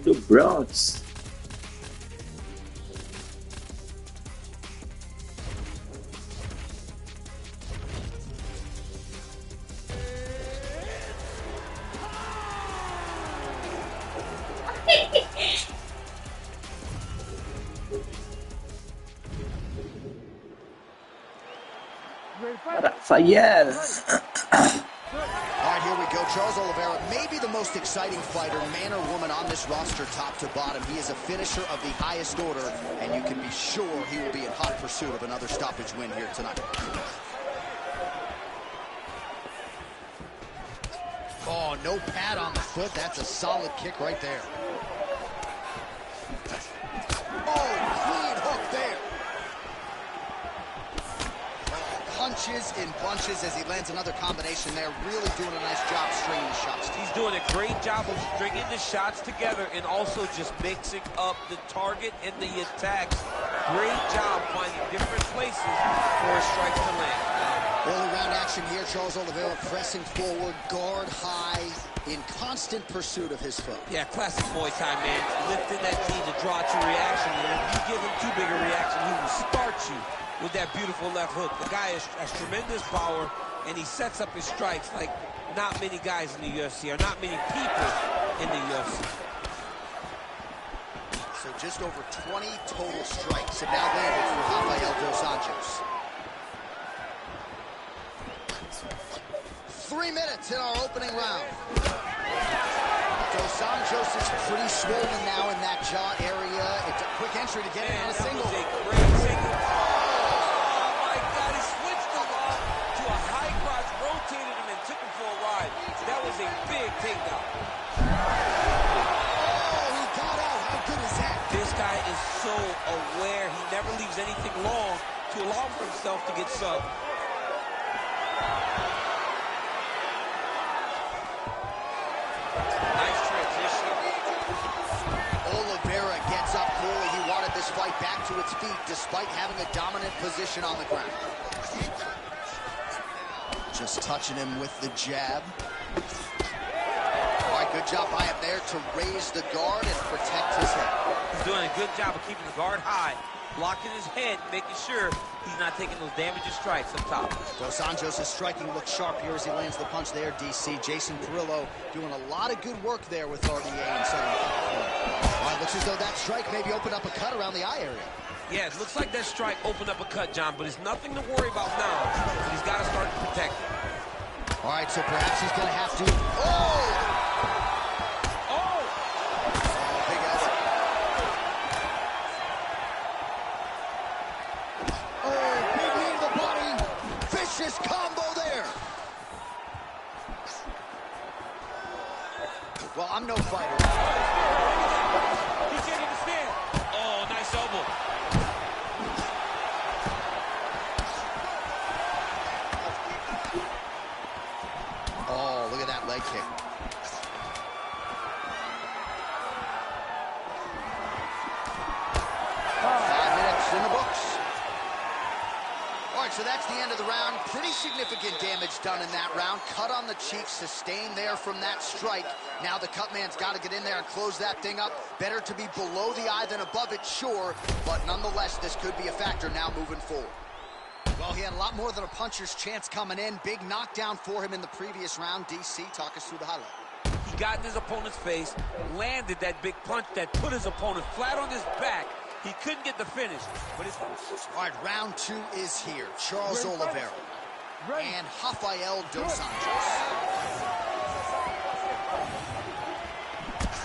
The Bronx. Rafael. All right, here we go. Charles Oliveira, maybe the most exciting fighter, man or woman, on this roster, top to bottom. He is a finisher of the highest order, and you can be sure he will be in hot pursuit of another stoppage win here tonight. Oh, no pad on the foot. That's a solid kick right there. Oh, clean hook there. Punches in bunches as he lands another combination there. Really doing a nice job stringing the shots. He's doing a great job of stringing the shots together and also just mixing up the target and the attacks. Great job finding different places for a strike to land. All-around action here. Charles Oliveira pressing forward, guard high, in constant pursuit of his foot. Yeah, classic Muay Thai, man. Lifting that knee to draw to reaction. And if you give him too big a reaction, he will start you with that beautiful left hook. The guy has tremendous power, and he sets up his strikes like not many guys in the UFC, or not many people in the UFC. So just over 20 total strikes have now landed for Rafael dos Anjos. 3 minutes in our opening round. Dos Anjos is pretty swollen now in that jaw area. It's a quick entry to get in on a single. That was a great single. Oh my God, he switched him off to a high cross, rotated him and took him for a ride. That was a big takedown. Oh, he got out. How good is that? This guy is so aware. He never leaves anything long to allow for himself to get subbed. Nice transition. Oliveira gets up clearly. He wanted this fight back to its feet despite having a dominant position on the ground. Just touching him with the jab. All right, good job by him there to raise the guard and protect his head. He's doing a good job of keeping the guard high, blocking his head, making sure he's not taking those damaging strikes up top. Dos Anjos' striking looks sharp here as he lands the punch there, DC. Jason Perillo doing a lot of good work there with RDA in Southern California. All right, looks as though that strike maybe opened up a cut around the eye area. Yeah, it looks like that strike opened up a cut, John, but it's nothing to worry about now. But he's got to start to protect it. All right, so perhaps he's going to have to... Oh! Combo there. Well, I'm no fighter. He can't even stand. Oh, nice elbow. Oh, look at that leg kick. In the books. All right, so that's the end of the round. Pretty significant damage done in that round. Cut on the cheek, sustained there from that strike. Now the cut man's got to get in there and close that thing up. Better to be below the eye than above it, sure. But nonetheless, this could be a factor now moving forward. Well, he had a lot more than a puncher's chance coming in. Big knockdown for him in the previous round. DC, talk us through the highlight. He got in his opponent's face, landed that big punch that put his opponent flat on his back. He couldn't get the finish, but it's... All right, round two is here. Charles Oliveira and Rafael dos Anjos.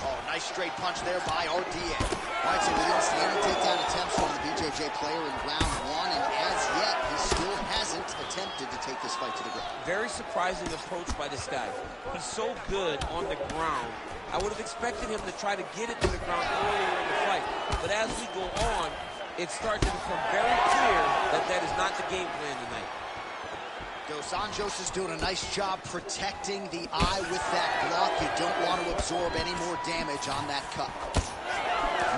Oh, nice straight punch there by RDA. All right, so we didn't see any takedown attempts from the BJJ player in round one, and as yet, he still hasn't attempted to take this fight to the ground. Very surprising approach by this guy. He's so good on the ground. I would have expected him to try to get it to the ground earlier in the fight. But as we go on, it's starting to become very clear that that is not the game plan tonight. Dos Anjos is doing a nice job protecting the eye with that block. You don't want to absorb any more damage on that cut.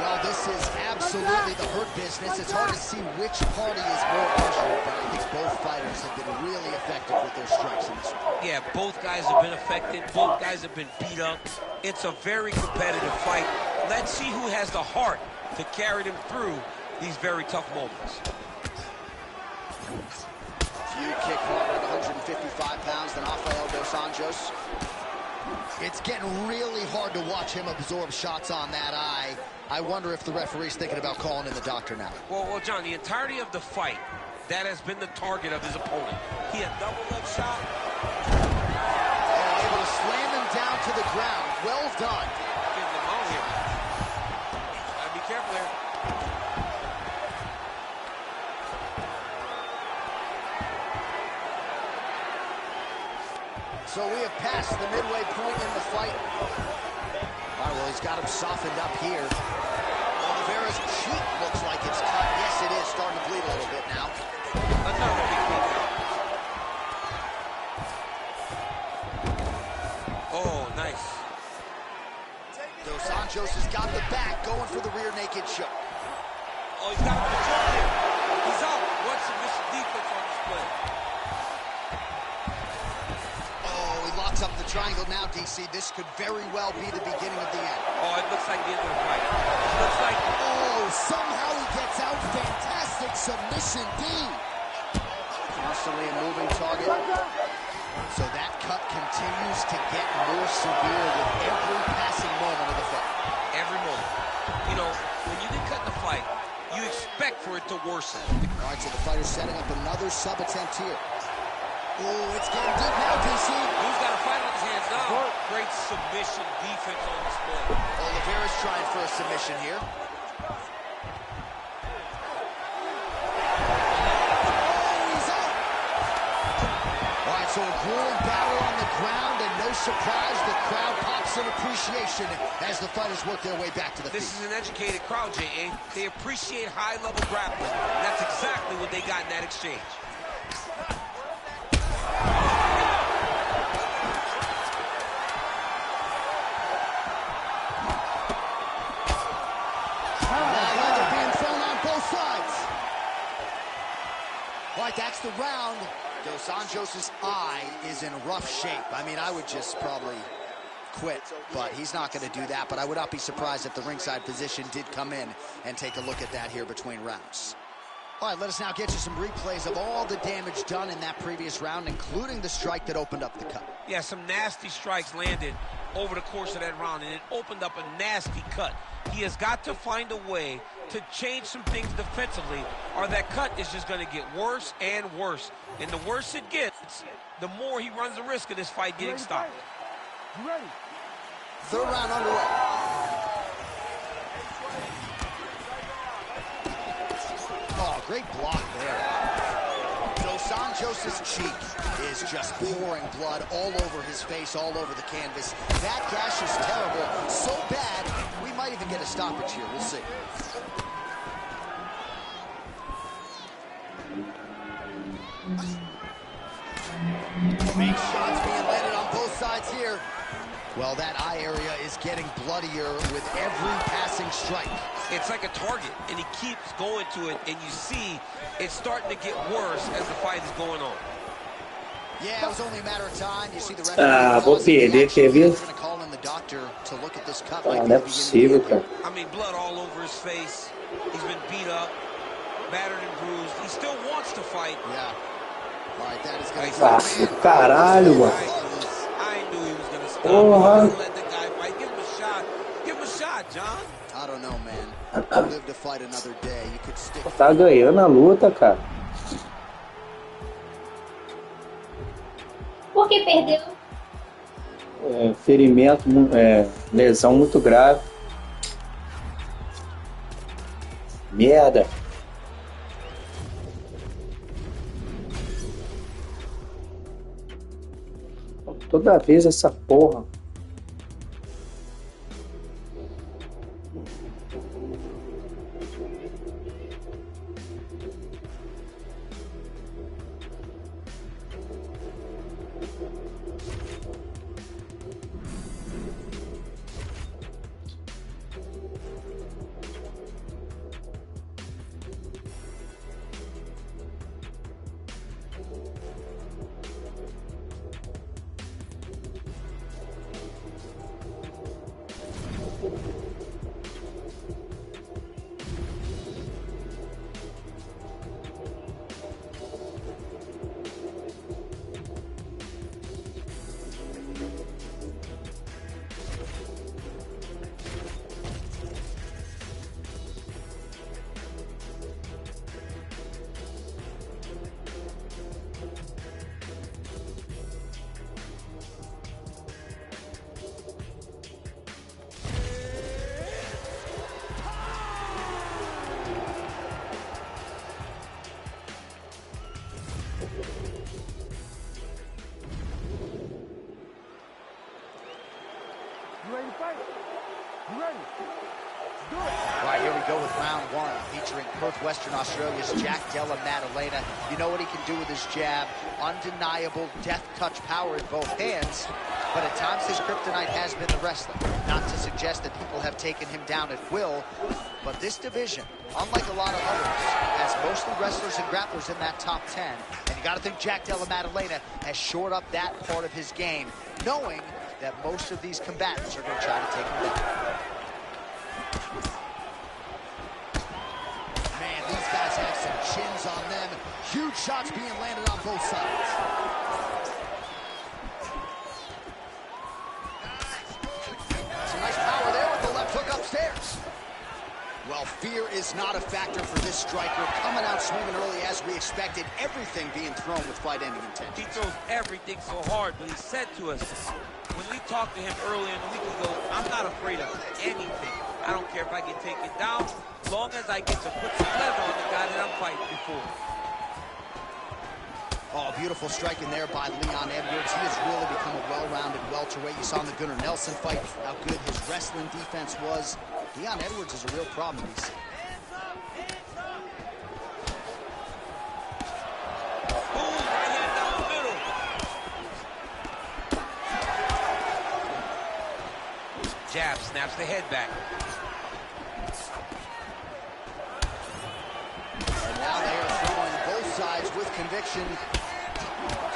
Well, this is absolutely the hurt business. It's hard to see which party is more injured, but I think both fighters have been really effective with their strikes in this one. Yeah, both guys have been affected. Both guys have been beat up. It's a very competitive fight. Let's see who has the heart to carry them through these very tough moments. Few kick harder at 155 pounds than Rafael Dos Anjos. It's getting really hard to watch him absorb shots on that eye. I wonder if the referee's thinking about calling in the doctor now. Well, John, the entirety of the fight, that has been the target of his opponent. He had double left shot. Able to slam him down to the ground. Well done. Getting him out here. Gotta be careful there. So we have passed the midway point in the fight. All right, well, he's got him softened up here. Oliveira's cheek looks like it's cut. Yes, it is starting to bleed a little bit now. Another big kick. Oh, nice. Dos Anjos has got the back going for the rear naked choke. Oh, he's got him in the choke here. He's out. What submission defense on display. Locks up the triangle now, DC. This could very well be the beginning of the end. Oh, it looks like the end of the fight. It looks like... Oh, somehow he gets out. Fantastic submission, D. Constantly a moving target. So that cut continues to get more severe with every passing moment of the fight. Every moment. You know, when you get cut in the fight, you expect for it to worsen. All right, so the fighter's setting up another sub attempt here. Oh, it's getting deep now, DC. He's got a fight on his hands now. Great submission defense on display. Oliveira's trying for a submission here. Oh, he's out. All right, so a grueling battle on the ground, and no surprise, the crowd pops in appreciation as the fighters work their way back to the feet. This is an educated crowd, J.A. They appreciate high-level grappling. That's exactly what they got in that exchange. All right, that's the round. Dos Anjos' eye is in rough shape. I mean, I would just probably quit, but he's not going to do that. But I would not be surprised if the ringside physician did come in and take a look at that here between rounds. All right, let us now get you some replays of all the damage done in that previous round, including the strike that opened up the cut. Yeah, some nasty strikes landed over the course of that round, and it opened up a nasty cut. He has got to find a way to change some things defensively, or that cut is just going to get worse and worse. And the worse it gets, the more he runs the risk of this fight getting stopped. You ready? Third round underway. Oh, great block there. Dos Anjos' cheek is just pouring blood all over his face, all over the canvas. That gash is terrible, so bad, we might even get a stoppage here. We'll see. Big shots being landed on both sides here. Well, that eye area is getting bloodier with every passing strike. It's like a target, and he keeps going to it, and you see it's starting to get worse as the fight is going on. Yeah, it was only a matter of time. You see the vou perder, quer ver? Ah, não é possível, cara. I mean, blood all over his face. He's been beat up, battered and bruised. He still wants to fight. Yeah. All right, that is going Ah, caralho, mano. I knew he was going to stop. Porra. Let the guy fight. Give him a shot. Give him a shot, John. I don't know, man. Live to fight another day. You could stick. Tá ganhando a luta, cara. Por que perdeu? Ferimento, lesão muito grave. Merda. Toda vez essa porra. You ready to fight? You ready? Do it. All right, here we go with round one, featuring Perth, Western Australia's Jack Della Maddalena. You know what he can do with his jab. Undeniable death touch power in both hands. But at times his kryptonite has been the wrestling. Not to suggest that people have taken him down at will, but this division, unlike a lot of others, has mostly wrestlers and grapplers in that top 10. And you got to think Jack Della Maddalena has shored up that part of his game, knowing that most of these combatants are going to try to take him down. Man, these guys have some chins on them. Huge shots being landed on both sides. Some nice power there with the left hook upstairs. Well, fear is not a factor for this striker. Coming out swinging early as we expected. Everything being thrown with fight-ending intent. He throws everything so hard, but he said to us, when we talked to him earlier in the week ago, I'm not afraid of anything. I don't care if I get taken down, as long as I get to put some leather on the guy that I'm fighting before. Oh, beautiful striking there by Leon Edwards. He has really become a well-rounded welterweight. You saw in the Gunnar Nelson fight how good his wrestling defense was. Leon Edwards is a real problem. Boom, right hand down the middle. Jab snaps the head back. And now they are throwing both sides with conviction.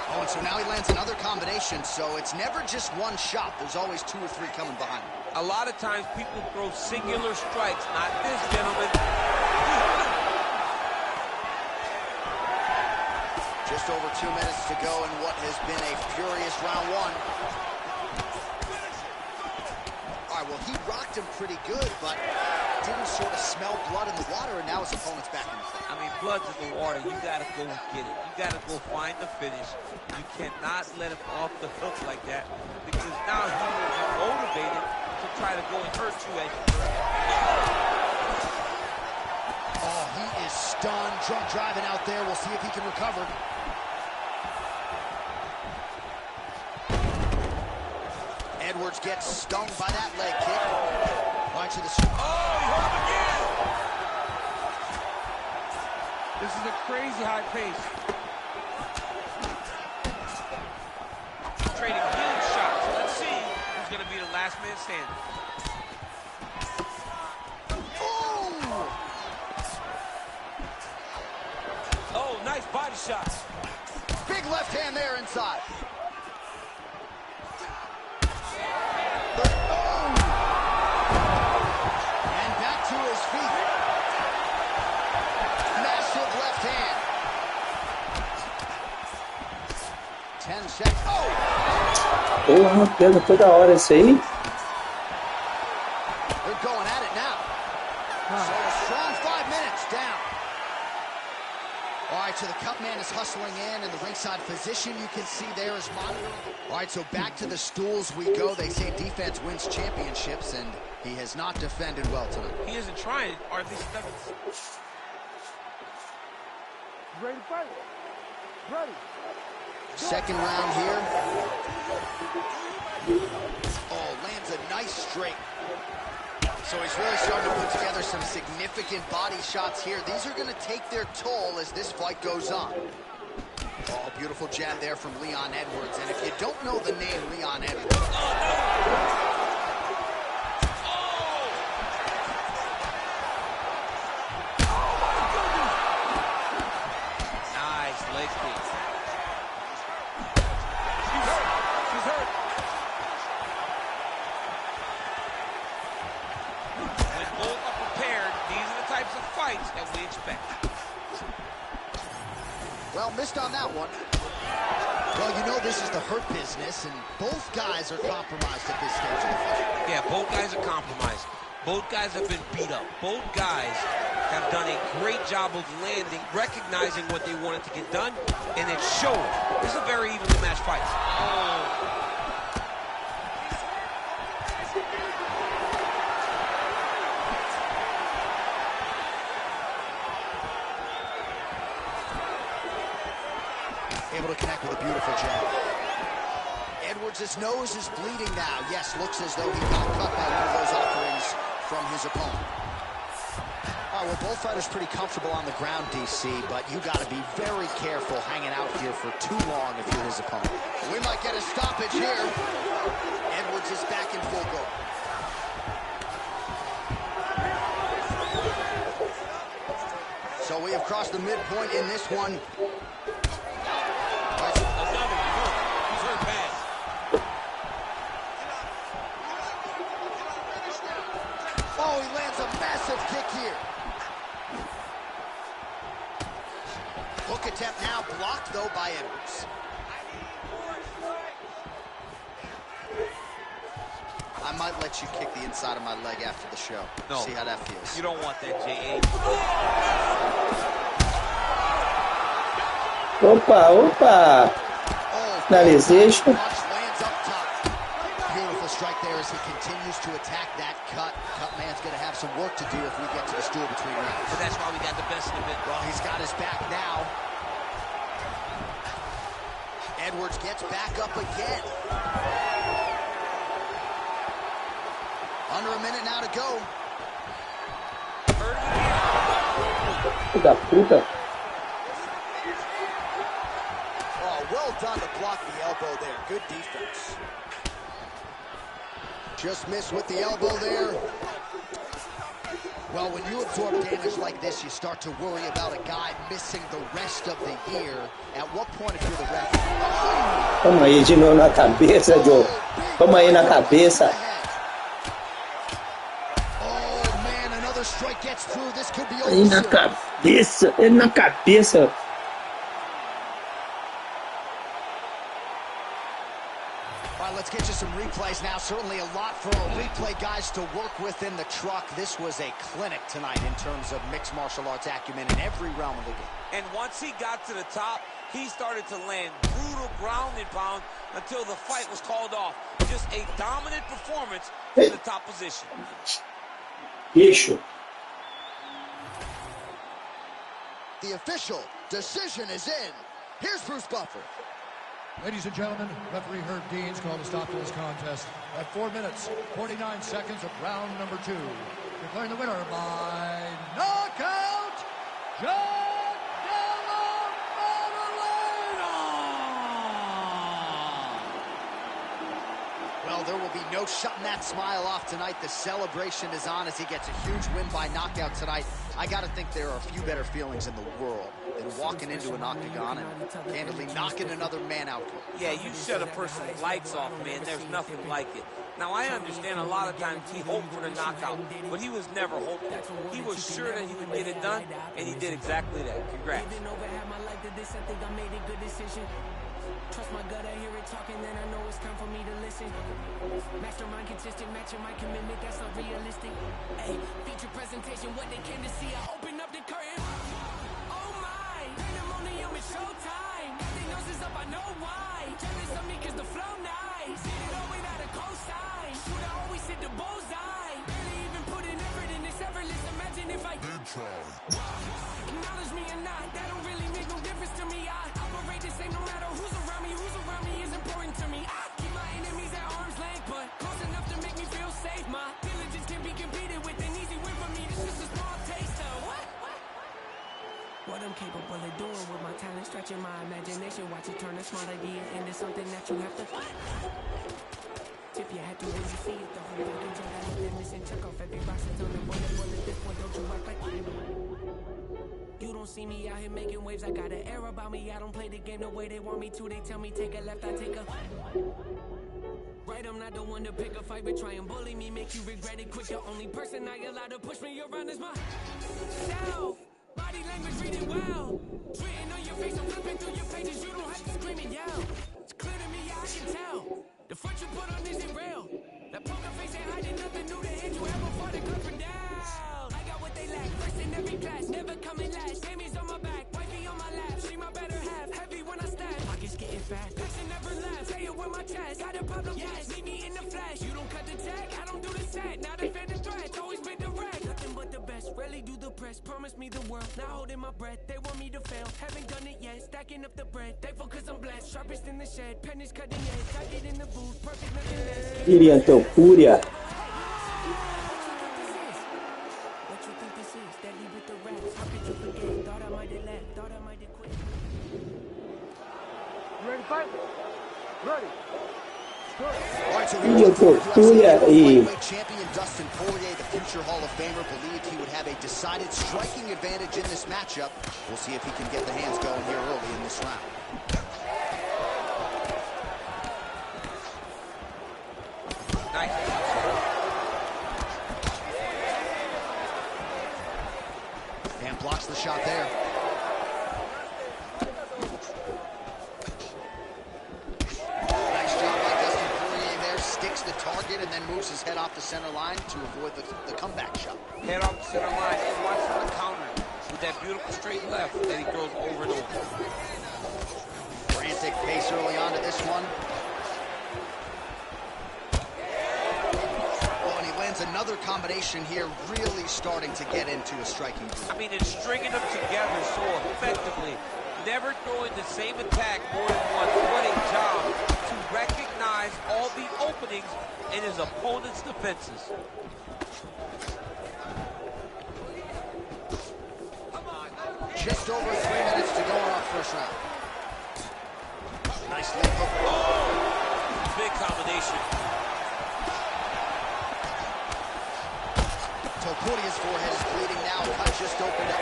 Oh, and so now he lands another combination, so it's never just one shot. There's always 2 or 3 coming behind him. A lot of times people throw singular strikes, not this gentleman. Just over 2 minutes to go in what has been a furious round one. All right, well, he rocked him pretty good, but didn't sort of smell blood in the water, and now his opponent's back in the fight. I mean, blood's in the water. You got to go get it. You got to go find the finish. You cannot let him off the hook like that, because now he will be motivated to try to go and hurt you as you hurt him. Oh, he is stunned, drunk driving out there. We'll see if he can recover. Edwards gets stung by that leg kick. Right to the... Oh, he hurt him again! This is a crazy high pace. Trading huge shots. Let's see who's going to be the last man standing. Ooh! Oh, nice body shots. Big left hand there inside. And back to his feet. Massive left hand. 10 seconds. Oh! Porra, pega toda hora isso aí. They're going at it now. So a strong 5 minutes down. All right, so the cut man is hustling in, and the ringside physician you can see there is monitoring. All right, so back to the stools we go. They say defense wins championships, and he has not defended well tonight. He isn't trying, or at least he doesn't. You ready to fight? Ready. Second round here. Oh, lands a nice straight. So he's really starting to put together some significant body shots here. These are going to take their toll as this fight goes on. Oh, beautiful jab there from Leon Edwards. And if you don't know the name Leon Edwards... Nice leg kick. She's hurt. When both are prepared, these are the types of fights that we expect. Well, missed on that one. Well, you know this is the hurt business, and both guys are compromised at this stage of the fight. Yeah, both guys are compromised. Both guys have been beat up. Both guys have done a great job of landing, recognizing what they wanted to get done, and it showed. This is a very evenly matched fight. Able to connect with a beautiful jab. Edwards' nose is bleeding now. Yes, looks as though he got cut by one of those offerings from his opponent. All right, well, both fighters pretty comfortable on the ground, DC, but you got to be very careful hanging out here for too long if you're his opponent. We might get a stoppage here. Edwards is back in full go. So we have crossed the midpoint in this one. Oh, he lands a massive kick here. Hook attempt now blocked, though, by Edwards. I might let you kick the inside of my leg after the show. No. See how that feels. You don't want that, J.A. Opa, opa. Finalization. Lands up top. Beautiful strike there as he continues to attack that cut. Cutman's going to have some work to do if we get to the stool between rounds. But that's why we got the best of it. Well, he's got his back now. Edwards gets back up again. Under a minute now to go. Filho da puta. Oh, well done to block the elbow there. Good defense. Just missed with the elbow there. Well, when you absorb damage like this, you start to worry about a guy missing the rest of the year. At what point, if you're the ref? Toma aí de novo na cabeça, Joe. Toma aí na cabeça. Oh, man, another strike gets through. This could be over Aí na soon. cabeça. É na cabeça. All right, let's get you some replays now. Certainly a lot for our replay guys to work with in the truck. This was a clinic tonight in terms of mixed martial arts acumen in every realm of the game. And once he got to the top, he started to land brutal ground and pound until the fight was called off. Just a dominant performance in the top position. Bicho. The official decision is in. Here's Bruce Buffer. Ladies and gentlemen, referee Herb Dean's called a stop to this contest at 4 minutes, 49 seconds of round number 2. Declaring the winner by knockout, John Della Maddalena! Well, there will be no shutting that smile off tonight. The celebration is on as he gets a huge win by knockout tonight. I got to think there are a few better feelings in the world than walking into an octagon and candidly knocking another man out. Yeah, you shut a person's lights off, man. There's nothing like it. Now, I understand a lot of times he hoped for the knockout, but he was never hopeful. He was sure that he would get it done, and he did exactly that. Congrats. Trust my gut, I hear it talking, then I know it's time for me to listen. Mastermind consistent, matching my commitment, that's not realistic. Hey, feature presentation, what they came to see, I open up the curtain. Oh my, pandemonium is showtime. Nothing else is up, I know why. Jealous of me cause the flow nice. Hit it all without a cosign. Shooter always hit the bullseye. Barely even put an effort in this effortless. Imagine if I did try. Acknowledge me or not, that don't really make no difference to me. I operate talent, stretching my imagination. Watch it turn a small idea into something that you have to tip your hat to when you see it. The whole package, I got that missing chunk off every box that's on the bullet. At this point, don't you act like you don't see me out here making waves. I got an air about me. I don't play the game the way they want me to. They tell me take a left, I take a right. I'm not the one to pick a fight, but try and bully me, make you regret it quick. The only person I allow to push me around is myself. Body language reading well. Written on your face, I'm flipping through your pages. You don't have to scream and yell. It's clear to me, I can tell. The front you put on isn't real. That poker face ain't hiding nothing new to hit you ever fought it up and down. I got what they lack, first in every class, never coming last. Sammy's on my back, wifey on my lap. She my better half, heavy when I stab. Pockets getting fat, passion never lasts. Say it with my chest, got a problem, yes. Meet me in the flash, you don't cut the tag. I don't do the set, not a fan of threats. Always been direct, nothing but the best. Rarely do the press, promise me the world. Not holding my breath, they want me to fail. Haven't done it yet, stacking up the bread. Thankful cause I'm blessed, sharpest in the shed. Pen is cutting edge, I get in the booth, perfect, nothing less. Irianto Furia. What you think this is? Deadly with the raps. How could you forget? Thought I might have left. Thought I might have quit. You ready to fight? Ready. All right, so Irianto Furia y champion Dustin Poirier, the future Hall of Famer, believed he would have a decided striking advantage in this matchup. We'll see if he can get the hands going here early in this round. And blocks the shot there. Nice job by Dustin Poirier there. Sticks the target and then moves his head off the center line to avoid the comeback shot. Head off the center line and watch for the counter with that beautiful straight left that he throws over and over. Frantic pace early on to this one. Another combination here, really starting to get into a striking groove. I mean, it's stringing them together so effectively. Never throwing the same attack more than once. What a job to recognize all the openings in his opponent's defenses. Just over 3 minutes to go in our first round. Nice leg hook. Oh, big combination. Poirier's forehead is bleeding now. Cut just opened up.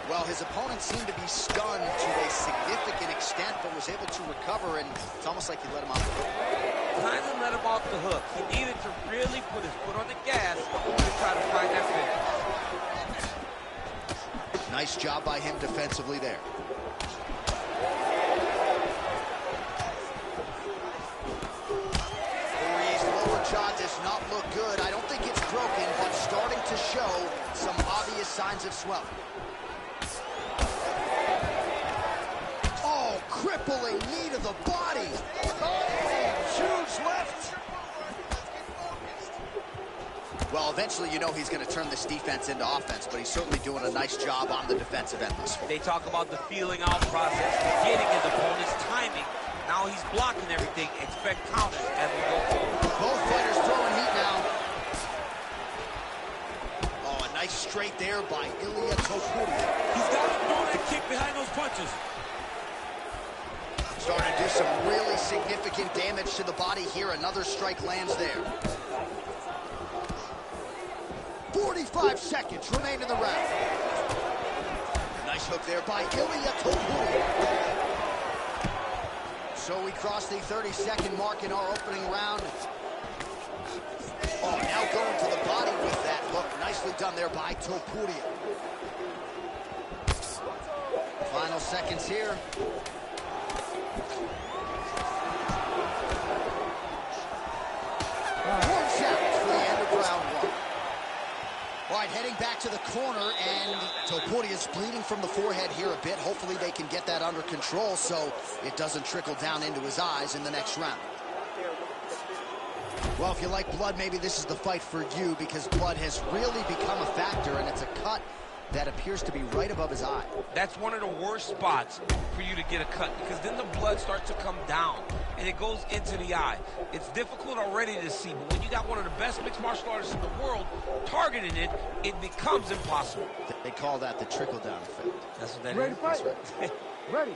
Well, his opponent seemed to be stunned to a significant extent, but was able to recover, and it's almost like he let him off the hook. Kind of let him off the hook. He needed to really put his foot on the gas to try to find that finish. Nice job by him defensively there. Jaw does not look good. I don't think it's broken, but starting to show some obvious signs of swelling. Oh, crippling knee to the body. Oh, huge left. Well, eventually, you know he's going to turn this defense into offense, but he's certainly doing a nice job on the defensive end thus far. They talk about the feeling out process, getting his opponent's timing. Now he's blocking everything. Expect counters as we go forward. Both fighters throwing heat now. Oh, a nice straight there by Ilia Topuria. He's got to throw that kick behind those punches. Starting to do some really significant damage to the body here. Another strike lands there. 45 seconds remain in the round. Nice hook there by Ilia Topuria. So we cross the 30-second mark in our opening round. Oh, now going to the body with that hook. Nicely done there by Topuria. Final seconds here. One challenge for the end of round one. All right, heading back to the corner, and Topuria is bleeding from the forehead here a bit. Hopefully they can get that under control so it doesn't trickle down into his eyes in the next round. Well, if you like blood, maybe this is the fight for you, because blood has really become a factor, and it's a cut that appears to be right above his eye. That's one of the worst spots for you to get a cut, because then the blood starts to come down and it goes into the eye. It's difficult already to see, but when you got one of the best mixed martial artists in the world targeting it, it becomes impossible. They call that the trickle-down effect. That's what that Ready is. to fight? That's right. Ready.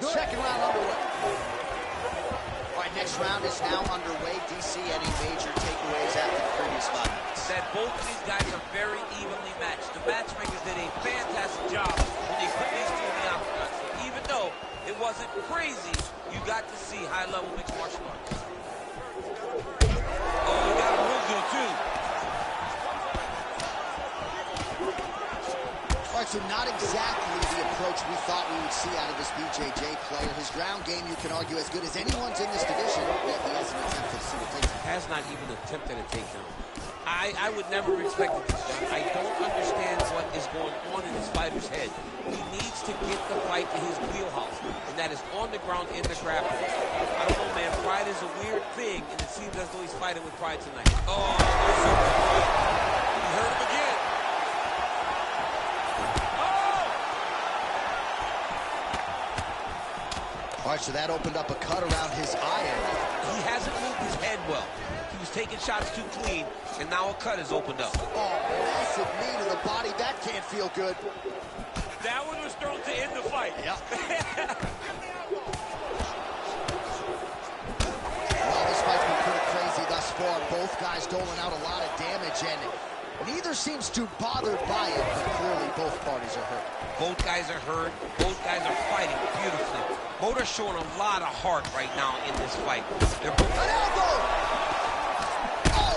Second round underway. All right, next round is now underway. DC, any major takeaways after the previous 5 minutes? That both of these guys are very evenly matched. The matchmakers did a fantastic job when they put these two in the octagon. So even though it wasn't crazy, you got to see high-level mixed martial arts. Oh, you got a real good, too. All right, so not exactly the approach we thought we would see out of this BJJ player. His ground game, you can argue, as good as anyone's in this division, yet he hasn't attempted a single takedown. Has not even attempted a takedown. I would never have expected this, John. I don't understand what is going on in this fighter's head. He needs to get the fight to his wheelhouse, and that is on the ground in the grappling. I don't know, man. Pride is a weird thing, and it seems as though he's fighting with pride tonight. Oh, he hurt him again. All right, so that opened up a cut around his eye area. He hasn't moved his head well. He was taking shots too clean, and now a cut has opened up. Oh, massive knee to the body. That can't feel good. That one was thrown to end the fight. Yeah. Well, this fight's been pretty crazy thus far. Both guys doling out a lot of damage, and neither seems too bothered by it, but clearly both parties are hurt. Both guys are hurt. Both guys are fighting beautifully. Both are showing a lot of heart right now in this fight. They're both... An elbow! Oh!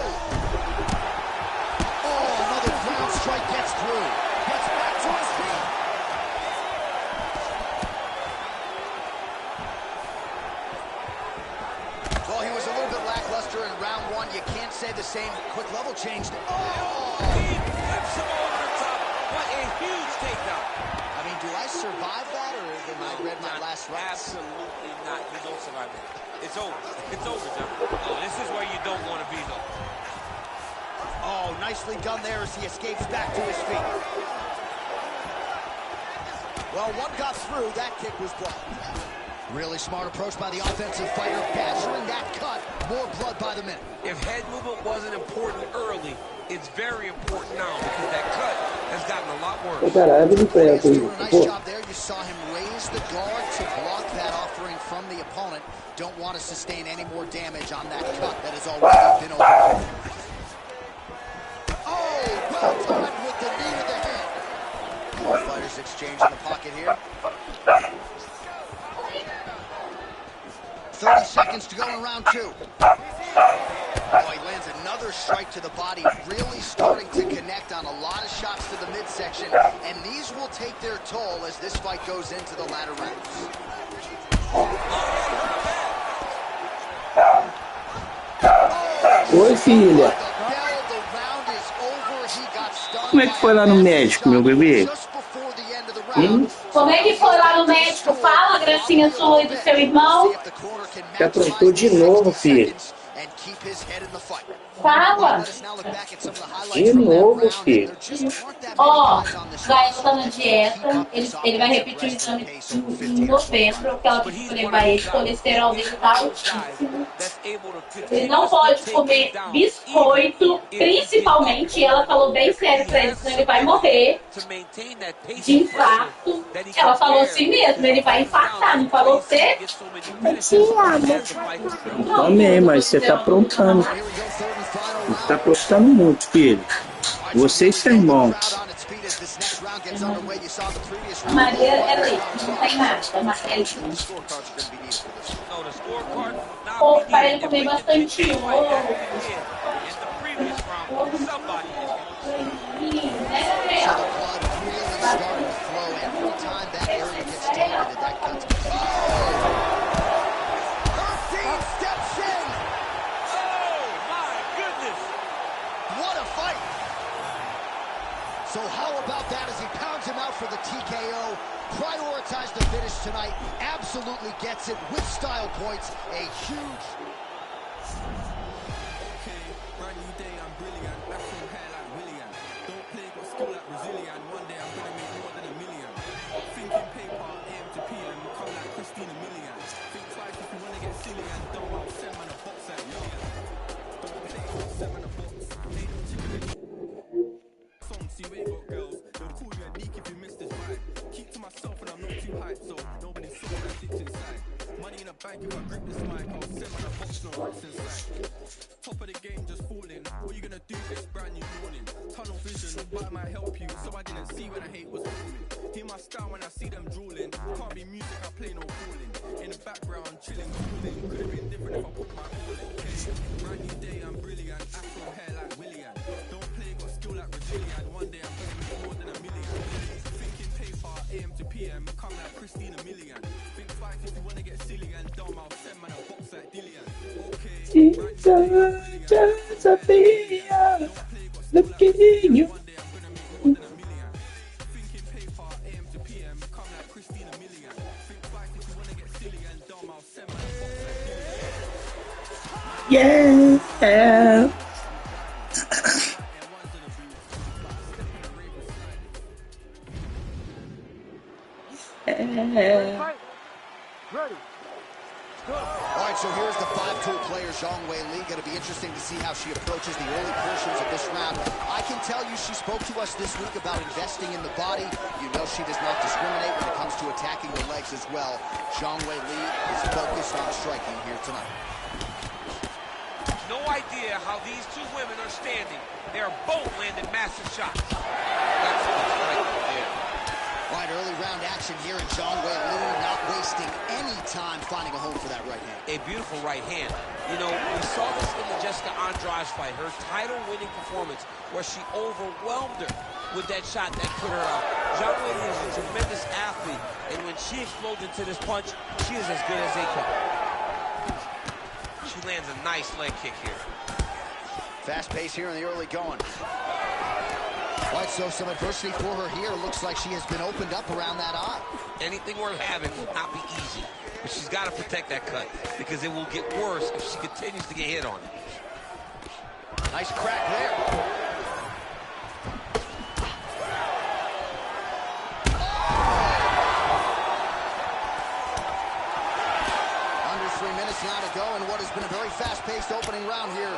Oh, another ground strike gets through. Gets back to his feet. Well, he was a little bit lackluster in round 1. You can't say the same. Quick level change. Oh! He flips him over the top. What a huge takedown. I mean, do I survive that, or am I read my last rights? Absolutely not. You don't survive it. It's over. It's over, John. Oh, this is where you don't want to be, though. Oh, nicely done there as he escapes back to his feet. Well, one got through. That kick was blocked. Really smart approach by the offensive fighter, badgering that cut. More blood by the minute. If head movement wasn't important early, it's very important now because that cut has gotten a lot worse. Caralho, ele foi He's doing a nice pô. job there. You saw him raise the guard to block that offering from the opponent. Don't want to sustain any more damage on that cut that has already been opened. Oh, well timed with the knee to the head. Both fighters exchange in the pocket here. 30 seconds to go in round 2. Oh, he lands another strike to the body, really starting to connect on a lot of shots to the midsection, and these will take their toll as this fight goes into the latter rounds. Oi, filha. Como é que foi lá no médico, meu bebê? Como é que foi lá no médico? Fala, gracinha sua e do seu irmão. Já aprontou de novo, filho. Fala. De novo, filho. Ó, Gael tá na dieta. Ele vai repetir o exame em novembro, que ela pediu pra levar ele. O colesterol dele tá altíssimo. Ele não pode comer biscoito, principalmente. Ela falou bem sério pra ele, senão ele vai morrer de infarto. Ela falou assim mesmo, ele vai infartar, não falou você? Te amo. Também, mas você tá aprontando. Você tá aprontando muito, filho. Você e seu irmão. A Maria é leite, não tem nada. É leite. Ou para ele comer bastante ovo. So how about that as he pounds him out for the TKO? Prioritized the finish tonight. Absolutely gets it with style points. A huge... Okay, brand new day, I'm brilliant. Afro hair like William. Don't play, got skill like Brazilian. One day I'm gonna make more than $1 million. Thinking paper, aim to peel and come like Christina Million. Think twice if you wanna get silly and don't want send man a box at yo. Don't play, send man a box. They don't chicken. Songs, you ain't got girls. myself and I'm not too hyped, so nobody saw what I dipped inside. Money in the bank, if I grip this mic, I'll send man a box, no rocks inside. Top of the game, just falling. What you gonna do this brand new morning? Tunnel vision, but it might help you, so I didn't see when I hate was forming. Hear my style when I see them drooling. Can't be music, I play no calling. In the background, chilling, cooling. Could have been different if I put my all in. Brand new day, I'm brilliant. Afro hair like William. Don't play, got skill like Brazilian. One day I'm gonna make more than $1 million. Thinking paper, AM to PM, come like Christina Million. Think twice if you wanna get silly and dumb. I'll send man a box like Dillian. Okay, Sophia, look at you. one day I'm gonna make more than $1 million. Thinking paper, AM to PM, come like Christina Million. Think twice if you wanna get silly and dumb. I'll send man a box like Dillian. Yeah. Ready. All right, so here's the five-tool player, Zhang Wei Li. Going to be interesting to see how she approaches the early portions of this round. I can tell you she spoke to us this week about investing in the body. You know she does not discriminate when it comes to attacking the legs as well. Zhang Wei Li is focused on striking here tonight. No idea how these two women are standing. They're both landing massive shots. That's what's right there. All right, early round action here, and Zhang Wei Li not wasting any time finding a home for that right hand. A beautiful right hand. You know, we saw this in the Jessica Andrade fight, her title-winning performance, where she overwhelmed her with that shot that put her out. Zhang Wei Li is a tremendous athlete, and when she explodes into this punch, she is as good as they come. She lands a nice leg kick here. Fast pace here in the early going. All right, so some adversity for her here. Looks like she has been opened up around that eye. Anything worth having will not be easy, but she's got to protect that cut because it will get worse if she continues to get hit on. Nice crack there. Under 3 minutes now to go in what has been a very fast-paced opening round here.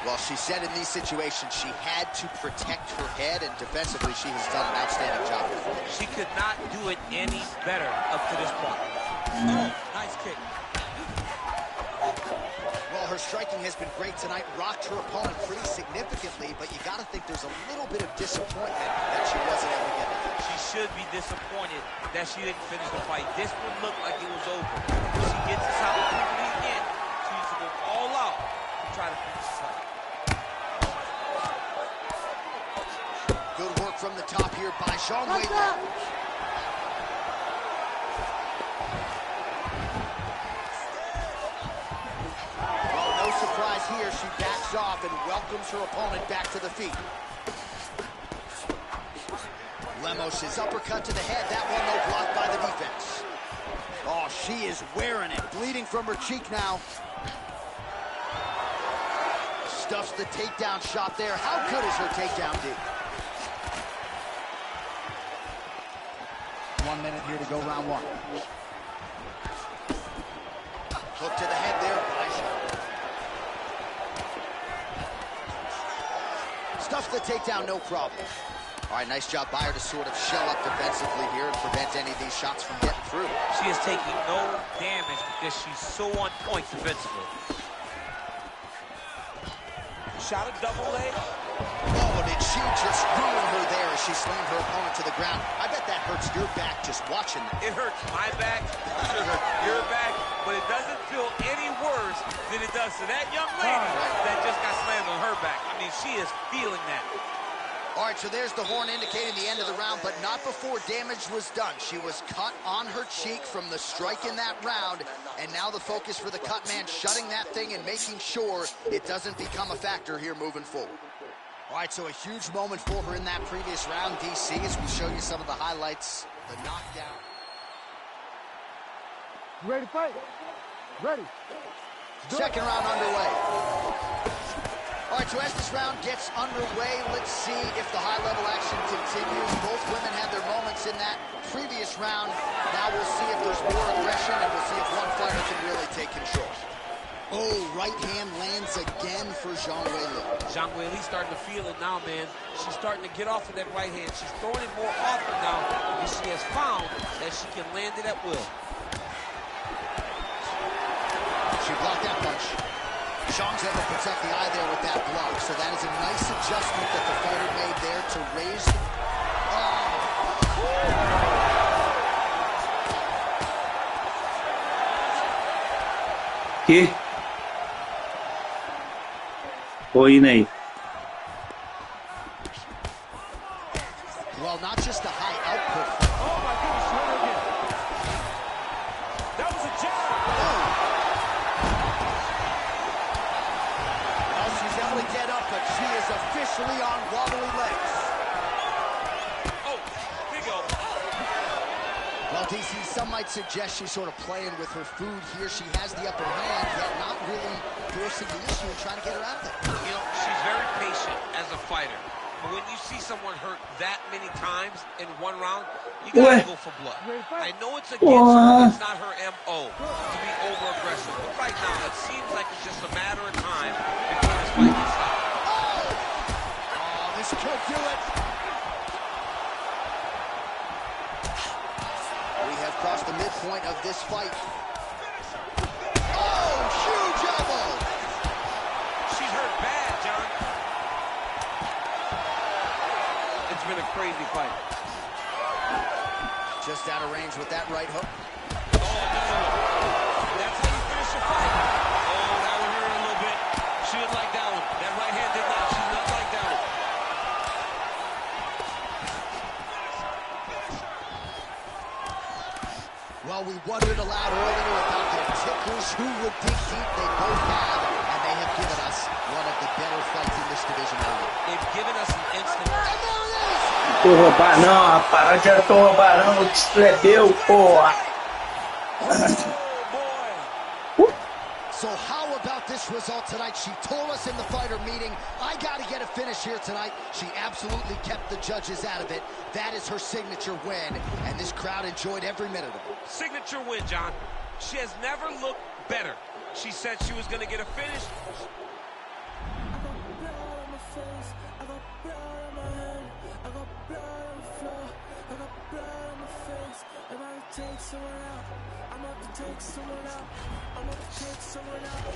Well, she said in these situations she had to protect her head, and defensively she has done an outstanding job. She could not do it any better up to this point. Oh, nice kick. Well, her striking has been great tonight, rocked her opponent pretty significantly, but you got to think there's a little bit of disappointment that she wasn't able to get it. She should be disappointed that she didn't finish the fight. This one looked like it was over. If she gets this opportunity again, she needs to go all out and try to finish the fight. Good work from the top here by Zhang Wei Li. Well, no surprise here. She backs off and welcomes her opponent back to the feet. Lemos' uppercut to the head. That one, though, blocked by the defense. Oh, she is wearing it. Bleeding from her cheek now. Stuffs the takedown shot there. How good is her takedown, D? 1 minute here to go, round one. Hook to the head there by Zhang. Stuffs the takedown, no problem. All right, nice job by her to sort of shell up defensively here and prevent any of these shots from getting through. She is taking no damage because she's so on point defensively. Shot a double leg. Oh, did she just ruin her there as she slammed her opponent to the ground? I bet that hurts your back just watching that. It hurts my back, it should hurt your back, but it doesn't feel any worse than it does to that young lady that just got slammed on her back. I mean, she is feeling that. All right, so there's the horn indicating the end of the round, but not before damage was done. She was cut on her cheek from the strike in that round, and now the focus for the cut man, shutting that thing and making sure it doesn't become a factor here moving forward. All right, so a huge moment for her in that previous round, DC, as we show you some of the highlights, the knockdown. You ready to fight? Ready. Second round underway. All right, so as this round gets underway, let's see if the high-level action continues. Both women had their moments in that previous round. Now we'll see if there's more aggression, and we'll see if one fighter can really take control. Oh, right hand lands again for Zhang Weili. Zhang Weili's starting to feel it now, man. She's starting to get off of that right hand. She's throwing it more often now because she has found that she can land it at will. She blocked that punch. Zhang's able to protect the eye there with that block, so that is a nice adjustment that the fighter made there to raise. Que? Oi, Ney. Well, not just a high output. Oh my goodness, she hit her again. That was a jab. Well, she's able to get up, but she is officially on wobbly legs. Oh, big elbow. Well, DC, some might suggest she's sort of playing with her food here. She has the upper hand, yet not really forcing the issue and trying to get her out of it. You know, she's very patient as a fighter. But when you see someone hurt that many times in one round, you gotta go for blood. I know it's against her, it's not her MO to be over-aggressive. But right now, it seems like it's just a matter of time before this fight can stop. Oh, this could do it. We have crossed the midpoint of this fight. Oh, huge elbow. She's hurt bad, John. It's been a crazy fight. Just out of range with that right hook. Oh, no. That's how you finish a fight. Oh, that one hurt a little bit. She didn't like that one. That right hand did not. She did not like that one. Well, we wondered aloud earlier about their ticklers. Who would dig deep? They both have, and they have given us one of the better fights in this division earlier. They've given us an instant. And there it is! Tô roubando, não, rapaz. Já tô roubando, desplebeu, porra. So how about this result tonight? She told us in the fighter meeting, I got to get a finish here tonight. She absolutely kept the judges out of it. That is her signature win, and this crowd enjoyed every minute of it. Signature win, John. She has never looked better. She said she was going to get a finish. Take someone out. I'm up to take someone out. I'm up to take someone out.